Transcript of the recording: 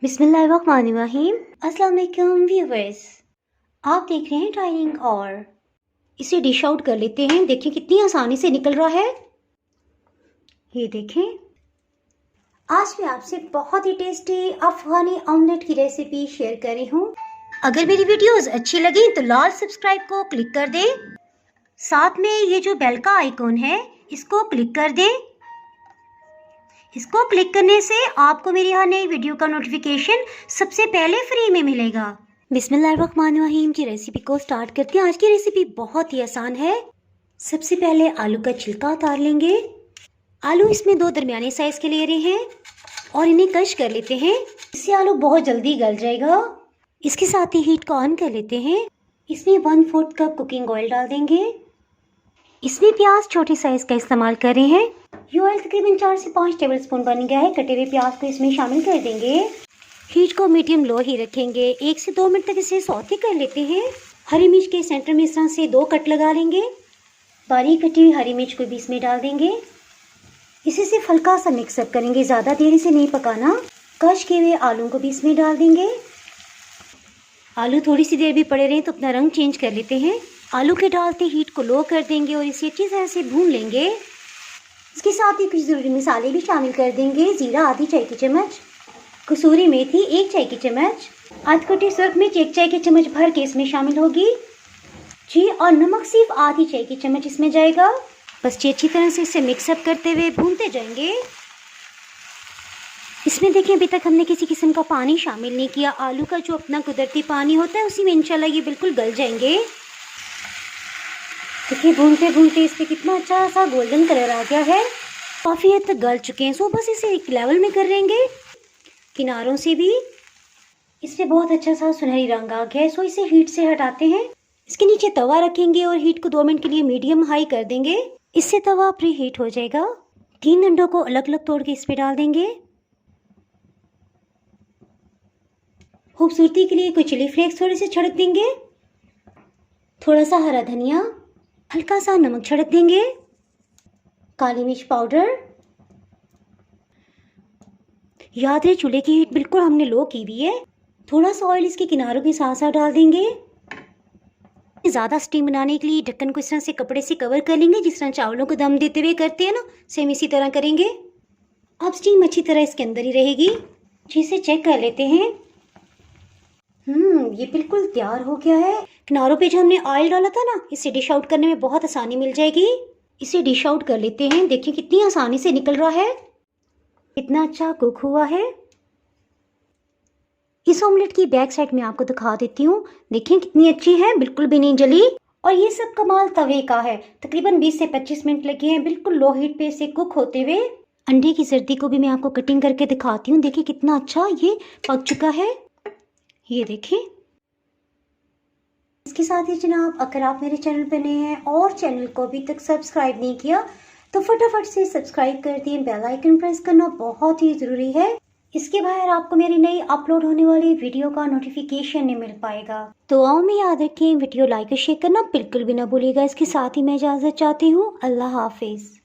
बिस्मिल्लाहिर्रहमानिर्रहीम। अस्सलाम वालेकुम व्यूअर्स, आप देख रहे हैं डाइनिंग और इसे डिश आउट कर लेते हैं। देखिए कितनी आसानी से निकल रहा है। ये देखें, आज मैं आपसे बहुत ही टेस्टी अफगानी ऑमलेट की रेसिपी शेयर कर रही हूँ। अगर मेरी वीडियोस अच्छी लगी तो लाल सब्सक्राइब को क्लिक कर दें, साथ में ये जो बेल का आइकॉन है इसको क्लिक कर दें। इसको क्लिक करने से आपको मेरी हर नई वीडियो का नोटिफिकेशन सबसे पहले फ्री में मिलेगा। बिस्मिल्लाहिर्रहमानिर्रहीम की रेसिपी को स्टार्ट करते हैं। आज की रेसिपी बहुत ही आसान है। सबसे पहले आलू का छिलका उतार लेंगे। आलू इसमें 2 दरमियाने साइज के ले रहे हैं और इन्हें क्रश कर लेते हैं। इससे आलू बहुत जल्दी गल जाएगा। इसके साथ ही हीट को ऑन कर लेते हैं। इसमें 1/4 कप कुकिंग ऑयल डाल देंगे। इसमें प्याज छोटे साइज का इस्तेमाल कर रहे हैं। ये ऑयल तकरीबन 4 से 5 टेबलस्पून बन गया है। कटे हुए प्याज को इसमें शामिल कर देंगे। हीट को मीडियम लो ही रखेंगे। 1 से 2 मिनट तक इसे सौते कर लेते हैं। हरी मिर्च के सेंटर में इस तरह से 2 कट लगा लेंगे। बारीक कटी हुई हरी मिर्च को भी इसमें डाल देंगे। इसे सिर्फ हल्का सा मिक्सअप करेंगे, ज़्यादा देर इसे नहीं पकाना। क्रश किए हुए आलू को भी इसमें डाल देंगे। आलू थोड़ी सी देर भी पड़े रहें तो अपना रंग चेंज कर लेते हैं। आलू के डालते हीट को लो कर देंगे और इसे अच्छी तरह से भून लेंगे। इसके साथ ही कुछ ज़रूरी मसाले भी शामिल कर देंगे। जीरा आधी चाय की चम्मच, कसूरी मेथी 1 चाय की चम्मच, आध कटी सुरख मिर्च 1 चाय की चम्मच भर के इसमें शामिल होगी जी, और नमक सिर्फ आधी चाय की चम्मच इसमें जाएगा। बस ये अच्छी तरह से इसे मिक्सअप करते हुए भूनते जाएंगे। इसमें देखिए अभी तक हमने किसी किस्म का पानी शामिल नहीं किया। आलू का जो अपना कुदरती पानी होता है उसी में इंशाल्लाह ये बिल्कुल गल जाएंगे। देखिए भूनते भूनते इस पर कितना अच्छा सा गोल्डन कलर आ गया है। काफ़ी हद तक गल चुके हैं। सो बस इसे एक लेवल में कर लेंगे। किनारों से भी इस पर बहुत अच्छा सा सुनहरी रंग आ गया है। सो इसे हीट से हटाते हैं। इसके नीचे तवा रखेंगे और हीट को 2 मिनट के लिए मीडियम हाई कर देंगे। इससे तवा प्री हीट हो जाएगा। 3 अंडों को अलग अलग तोड़ के इस पर डाल देंगे। खूबसूरती के लिए कुछ चिली फ्लेक्स थोड़े से छिड़क देंगे। थोड़ा सा हरा धनिया, हल्का सा नमक छिड़क देंगे। काली मिर्च पाउडर। याद रहे चूल्हे की हीट बिल्कुल हमने लो की हुई है। थोड़ा सा ऑयल इसके किनारों के साथ साथ डाल देंगे। ज़्यादा स्टीम बनाने के लिए ढक्कन को इस तरह से कपड़े से कवर कर लेंगे, जिस तरह चावलों को दम देते हुए करते हैं ना, सेम इसी तरह करेंगे। अब स्टीम अच्छी तरह इसके अंदर ही रहेगी। जिसे चेक कर लेते हैं। ये बिल्कुल तैयार हो गया है। किनारों पे जो हमने ऑयल डाला था ना, इसे डिश आउट करने में बहुत आसानी मिल जाएगी। इसे डिश आउट कर लेते हैं। देखिए कितनी आसानी से निकल रहा है, कितना अच्छा कुक हुआ है। इस ऑमलेट की बैक साइड में आपको दिखा देती हूँ। देखिए कितनी अच्छी है, बिल्कुल भी नहीं जली। और ये सब कमाल तवे का है। तकरीबन 20 से 25 मिनट लगे हैं बिल्कुल लो हीट पे इसे कुक होते हुए। अंडे की सर्दी को भी मैं आपको कटिंग करके दिखाती हूँ। देखिए कितना अच्छा ये पक चुका है। ये देखें। इसके साथ ही जनाब, अगर आप मेरे चैनल पर नए हैं और चैनल को अभी तक सब्सक्राइब नहीं किया तो फटाफट से सब्सक्राइब कर दिए। बेल आइकन प्रेस करना बहुत ही ज़रूरी है। इसके बाहर आपको मेरी नई अपलोड होने वाली वीडियो का नोटिफिकेशन नहीं मिल पाएगा। तो आओ में याद रखें, वीडियो लाइक और शेयर करना बिल्कुल भी ना भूलिएगा। इसके साथ ही मैं इजाज़त चाहती हूँ। अल्लाह हाफिज़।